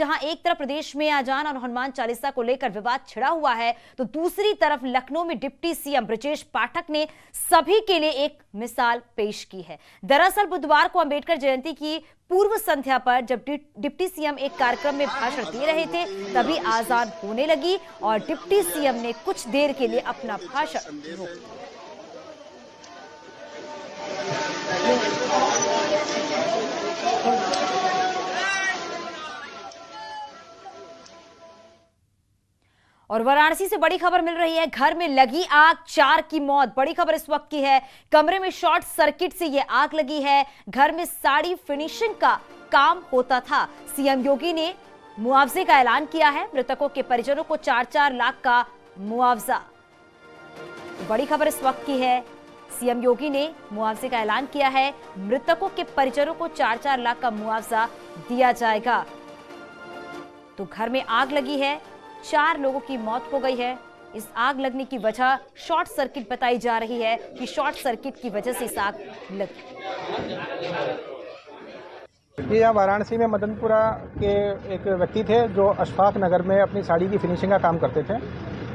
जहां एक तरफ प्रदेश में अजान और हनुमान चालीसा को लेकर विवाद छिड़ा हुआ है, तो दूसरी तरफ लखनऊ में डिप्टी सीएम ब्रजेश पाठक ने सभी के लिए एक मिसाल पेश की है। दरअसल बुधवार को अंबेडकर जयंती की पूर्व संध्या पर जब डिप्टी सीएम एक कार्यक्रम में भाषण दे रहे थे, तभी आजान होने लगी और डिप्टी सीएम ने कुछ देर के लिए अपना भाषण रोक दिया। और वाराणसी से बड़ी खबर मिल रही है। घर में लगी आग, 4 की मौत। बड़ी खबर इस वक्त की है, कमरे में शॉर्ट सर्किट से यह आग लगी है। घर में साड़ी फिनिशिंग का काम होता था। सीएम योगी ने मुआवजे का ऐलान किया है। मृतकों के परिजनों को 4-4 लाख का मुआवजा। बड़ी खबर इस वक्त की है, सीएम योगी ने मुआवजे का ऐलान किया है। मृतकों के परिजनों को 4-4 लाख का मुआवजा दिया जाएगा। तो घर में आग लगी है, 4 लोगों की मौत हो गई है। इस आग लगने की वजह शॉर्ट सर्किट बताई जा रही है कि शॉर्ट सर्किट की वजह से इस आग लगी। यहाँ वाराणसी में मदनपुरा के एक व्यक्ति थे जो अशफाक नगर में अपनी साड़ी की फिनिशिंग का काम करते थे।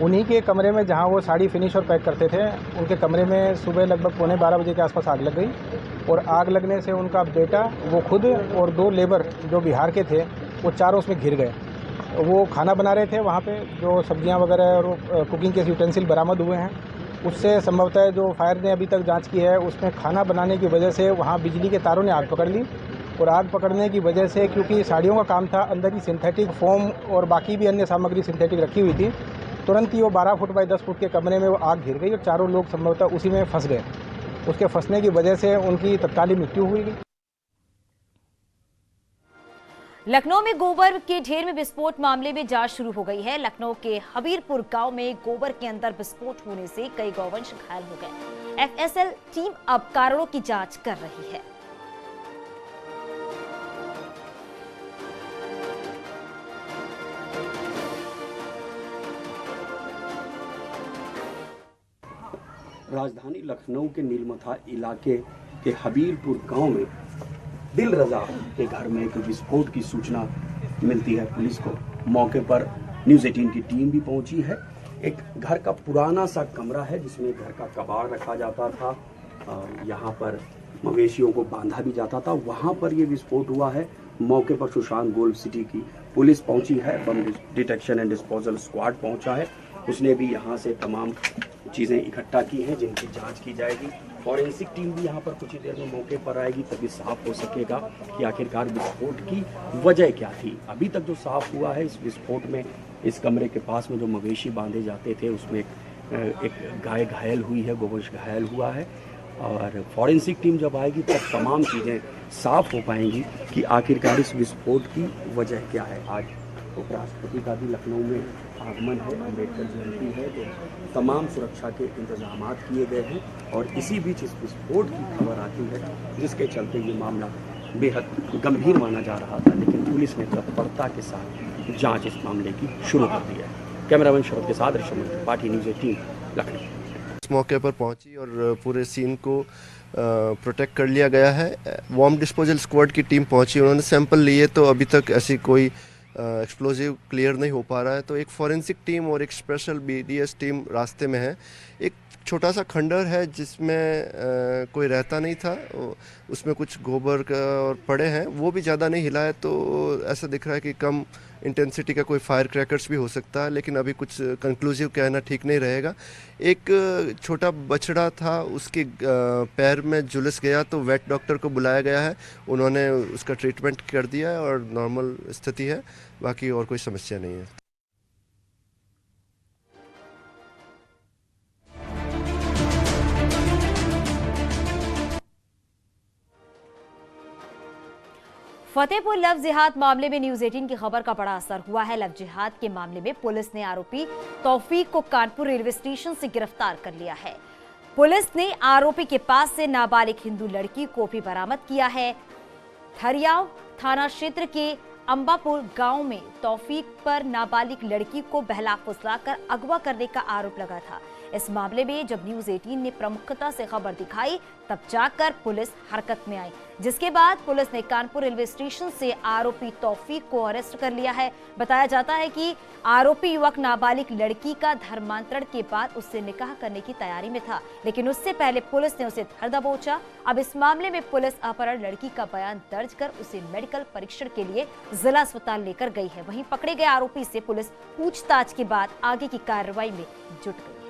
उन्हीं के कमरे में जहाँ वो साड़ी फिनिश और पैक करते थे, उनके कमरे में सुबह लगभग 12:15 बजे के आसपास आग लग गई। और आग लगने से उनका बेटा, वो खुद और 2 लेबर जो बिहार के थे, वो चारों उसमें घिर गए। वो खाना बना रहे थे, वहाँ पे जो सब्जियां वगैरह और कुकिंग के यूटेंसिल बरामद हुए हैं। उससे संभवतः जो फायर ने अभी तक जांच की है, उसमें खाना बनाने की वजह से वहाँ बिजली के तारों ने आग पकड़ ली। और आग पकड़ने की वजह से, क्योंकि साड़ियों का काम था, अंदर ही सिंथेटिक फोम और बाकी भी अन्य सामग्री सिंथेटिक रखी हुई थी। तुरंत ही वो 12 फुट बाई 10 फुट के कमरे में वो आग घिर गई और चारों लोग संभवतः उसी में फंस गए। उसके फंसने की वजह से उनकी तत्कालीन मृत्यु हुई। लखनऊ में गोबर के ढेर में विस्फोट मामले में जांच शुरू हो गई है। लखनऊ के हबीरपुर गांव में गोबर के अंदर विस्फोट होने से कई गौवंश घायल हो गए। एफएसएल टीम अब कारणों की जांच कर रही है। राजधानी लखनऊ के नीलमथा इलाके के हबीरपुर गांव में दिल रजा के घर में एक विस्फोट की सूचना मिलती है पुलिस को। मौके पर न्यूज़ 18 की टीम भी पहुंची है। एक घर का पुराना सा कमरा है जिसमें घर का कबाड़ रखा जाता था, यहाँ पर मवेशियों को बांधा भी जाता था, वहाँ पर ये विस्फोट हुआ है। मौके पर सुशांत गोल्ड सिटी की पुलिस पहुंची है, बम डिटेक्शन एंड डिस्पोजल स्क्वाड पहुंचा है। उसने भी यहाँ से तमाम चीज़ें इकट्ठा की हैं जिनकी जांच की जाएगी। फॉरेंसिक टीम भी यहाँ पर कुछ ही देर में मौके पर आएगी, तभी साफ हो सकेगा कि आखिरकार विस्फोट की वजह क्या थी। अभी तक जो साफ हुआ है, इस विस्फोट में इस कमरे के पास में जो मवेशी बांधे जाते थे उसमें एक गाय घायल हुई है, गोवंश घायल हुआ है। और फॉरेंसिक टीम जब आएगी तब तमाम चीज़ें साफ हो पाएंगी कि आखिरकार इस विस्फोट की वजह क्या है। आज उपराष्ट्रपति का भी लखनऊ में आगमन है, अम्बेडकर जयंती है, तो तमाम सुरक्षा के इंतजाम किए गए हैं। और इसी बीच इस विस्फोट की खबर आती है, जिसके चलते ये मामला बेहद गंभीर माना जा रहा था, लेकिन पुलिस ने तत्परता के साथ जांच इस मामले की शुरू कर दी है। कैमरामैन शरद के साथ ऋषभ त्रिपाठी, न्यूज़ 18 लखनऊ। इस मौके पर पहुंची और पूरे सीन को प्रोटेक्ट कर लिया गया है। वार्म डिस्पोजल स्क्वाड की टीम पहुंची, उन्होंने सैंपल लिए, तो अभी तक ऐसी कोई एक्सप्लोजिव क्लियर नहीं हो पा रहा है। तो एक फॉरेंसिक टीम और एक स्पेशल बीडीएस टीम रास्ते में है। एक छोटा सा खंडर है जिसमें कोई रहता नहीं था, उसमें कुछ गोबर का और पड़े हैं, वो भी ज़्यादा नहीं हिला है, तो ऐसा दिख रहा है कि कम इंटेंसिटी का कोई फायर क्रैकर्स भी हो सकता है, लेकिन अभी कुछ कंक्लूसिव कहना ठीक नहीं रहेगा। एक छोटा बछड़ा था, उसके पैर में झुलस गया, तो वेट डॉक्टर को बुलाया गया है, उन्होंने उसका ट्रीटमेंट कर दिया है और नॉर्मल स्थिति है, बाकी और कोई समस्या नहीं है। फतेहपुर लव जिहाद मामले में न्यूज़ 18 की खबर का बड़ा असर हुआ है। लव जिहाद के मामले में पुलिस ने आरोपी तौफीक को कानपुर रेलवे स्टेशन से गिरफ्तार कर लिया है। पुलिस ने आरोपी के पास से नाबालिग हिंदू लड़की को भी बरामद किया है। थरियाव थाना क्षेत्र के अंबापुर गांव में तौफीक पर नाबालिग लड़की को बहला फुसलाकर अगवा करने का आरोप लगा था। इस मामले में जब न्यूज 18 ने प्रमुखता से खबर दिखाई तब जाकर पुलिस हरकत में आई, जिसके बाद पुलिस ने कानपुर रेलवे स्टेशन से आरोपी तौफीक को अरेस्ट कर लिया है। बताया जाता है कि आरोपी युवक नाबालिग लड़की का धर्मांतरण के बाद उससे निकाह करने की तैयारी में था, लेकिन उससे पहले पुलिस ने उसे धर दबोचा। अब इस मामले में पुलिस अपहरण लड़की का बयान दर्ज कर उसे मेडिकल परीक्षण के लिए जिला अस्पताल लेकर गई है। वहीं पकड़े गए आरोपी से पुलिस पूछताछ के बाद आगे की कार्रवाई में जुट गई है।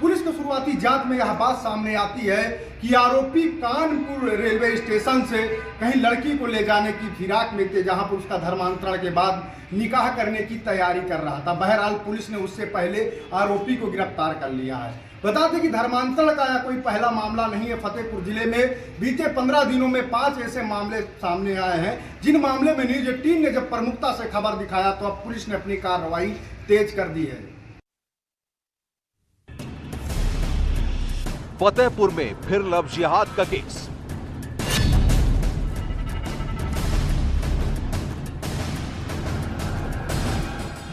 पुलिस की शुरुआती जांच में यह बात सामने आती है कि आरोपी कानपुर रेलवे स्टेशन से कहीं लड़की को ले जाने की फिराक में थे, जहां पर उसका धर्मांतरण के बाद निकाह करने की तैयारी कर रहा था। बहरहाल पुलिस ने उससे पहले आरोपी को गिरफ्तार कर लिया है। बता दें कि धर्मांतरण का यह कोई पहला मामला नहीं है। फतेहपुर जिले में बीते 15 दिनों में 5 ऐसे मामले सामने आए हैं, जिन मामले में न्यूज 18 ने जब प्रमुखता से खबर दिखाया तो अब पुलिस ने अपनी कार्रवाई तेज कर दी है। फतेहपुर में फिर लव जिहाद का केस।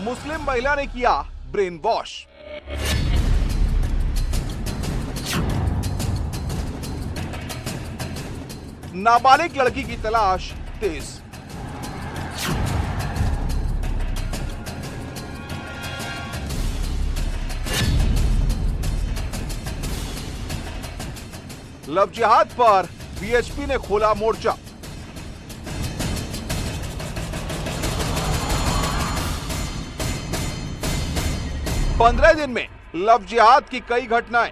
मुस्लिम महिला ने किया ब्रेन वॉश। नाबालिग लड़की की तलाश तेज। लव जिहाद पर बीएचपी ने खोला मोर्चा। पंद्रह दिन में लव जिहाद की कई घटनाएं।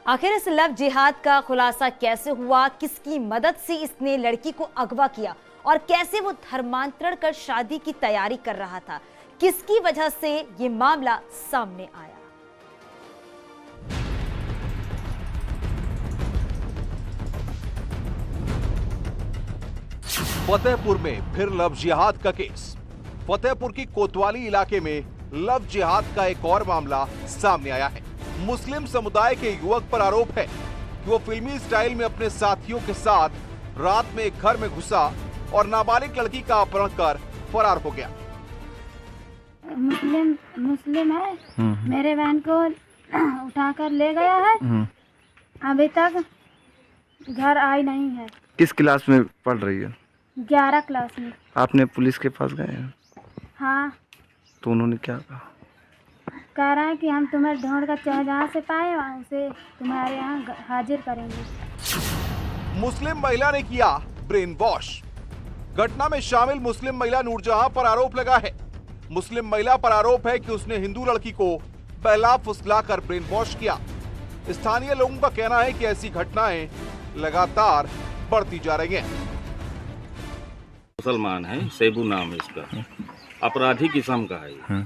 आखिर इस लव जिहाद का खुलासा कैसे हुआ, किसकी मदद से इसने लड़की को अगवा किया और कैसे वो धर्मांतरण कर शादी की तैयारी कर रहा था, किसकी वजह से ये मामला सामने आया। फतेहपुर में फिर लव जिहाद का केस। फतेहपुर की कोतवाली इलाके में लव जिहाद का एक और मामला सामने आया है। मुस्लिम समुदाय के युवक पर आरोप है कि वो फिल्मी स्टाइल में अपने साथियों के साथ रात में एक घर में घुसा और नाबालिग लड़की का अपहरण कर फरार हो गया। मुस्लिम है, मेरे बहन को उठाकर ले गया है, अभी तक घर आई नहीं है। किस क्लास में पढ़ रही है? 11 क्लास में। आपने पुलिस के पास गए हैं? हाँ। तो उन्होंने क्या कहा? कह रहा है कि हम तुम्हें ढूंढ कर चाहे जहाँ से पाए उसे तुम्हारे यहाँ हाजिर करेंगे। मुस्लिम महिला ने किया ब्रेन वॉश। घटना में शामिल मुस्लिम महिला नूरजहां पर आरोप लगा है। मुस्लिम महिला पर आरोप है कि उसने हिंदू लड़की को बहला फुसलाकर ब्रेन वॉश किया। स्थानीय लोगों का कहना है कि ऐसी घटनाएं लगातार बढ़ती जा रही हैं। मुसलमान है, सेबू नाम है इसका, अपराधी किस्म का है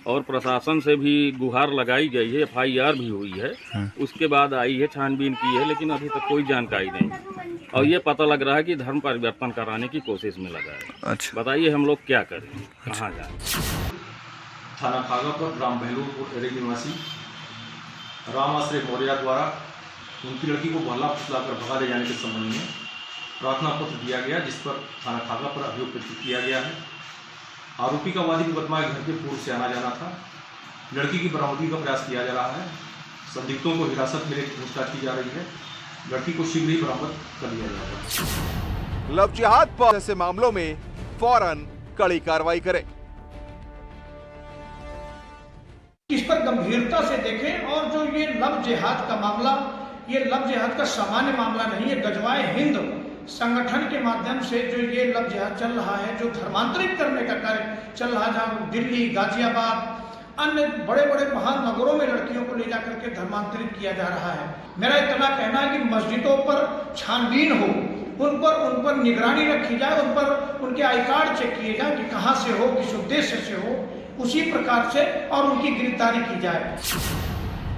और प्रशासन से भी गुहार लगाई गई है, FIR भी हुई है, उसके बाद आई है, छानबीन की है, लेकिन अभी तक कोई जानकारी नहीं और ये पता लग रहा है कि धर्म परिवर्तन कराने की कोशिश में लगा है। अच्छा, बताइए हम लोग क्या करें, कहाँ जाएं? थाना खागापुर ग्राम बहलूरपुर एरिया निवासी राम आश्रय मौर्य द्वारा उनकी लड़की को बहला फुसलाकर भगा ले जाने के संबंध में प्रार्थना पत्र दिया गया, जिस पर थाना खागापुर अभियोग प्रस्तुत किया गया है। आरोपी का वादी मुकदमा घर के पूर्व से आना जाना था। लड़की की बरामदगी का प्रयास किया जा रहा है। संदिग्धों को हिरासत में लेकर पूछताछ की जा रही है। लड़की को शीघ्र ही बरामद कर लिया जाएगा। लव जिहाद पर ऐसे मामलों में फौरन कड़ी कार्रवाई करें। इस पर गंभीरता से देखें और जो ये लव जिहाद का मामला, ये लव जिहाद का सामान्य मामला नहीं है। गजवाए हिंद संगठन के माध्यम से जो ये लव जिहाद चल रहा है, जो धर्मांतरित करने का कार्य चल रहा है, जहाँ दिल्ली, गाजियाबाद, अन्य बड़े बड़े महानगरों में लड़कियों को ले जाकर के धर्मांतरित किया जा रहा है। मेरा इतना कहना है कि मस्जिदों पर छानबीन हो, उन पर निगरानी रखी जाए, उन पर उनके आई कार्ड चेक किए जाए कि कहाँ से हो, किस उद्देश्य से हो, उसी प्रकार से और उनकी गिरफ्तारी की जाए।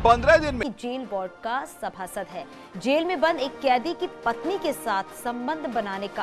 15 दिन में जेल बोर्ड का सभासद है। जेल में बंद एक कैदी की पत्नी के साथ संबंध बनाने का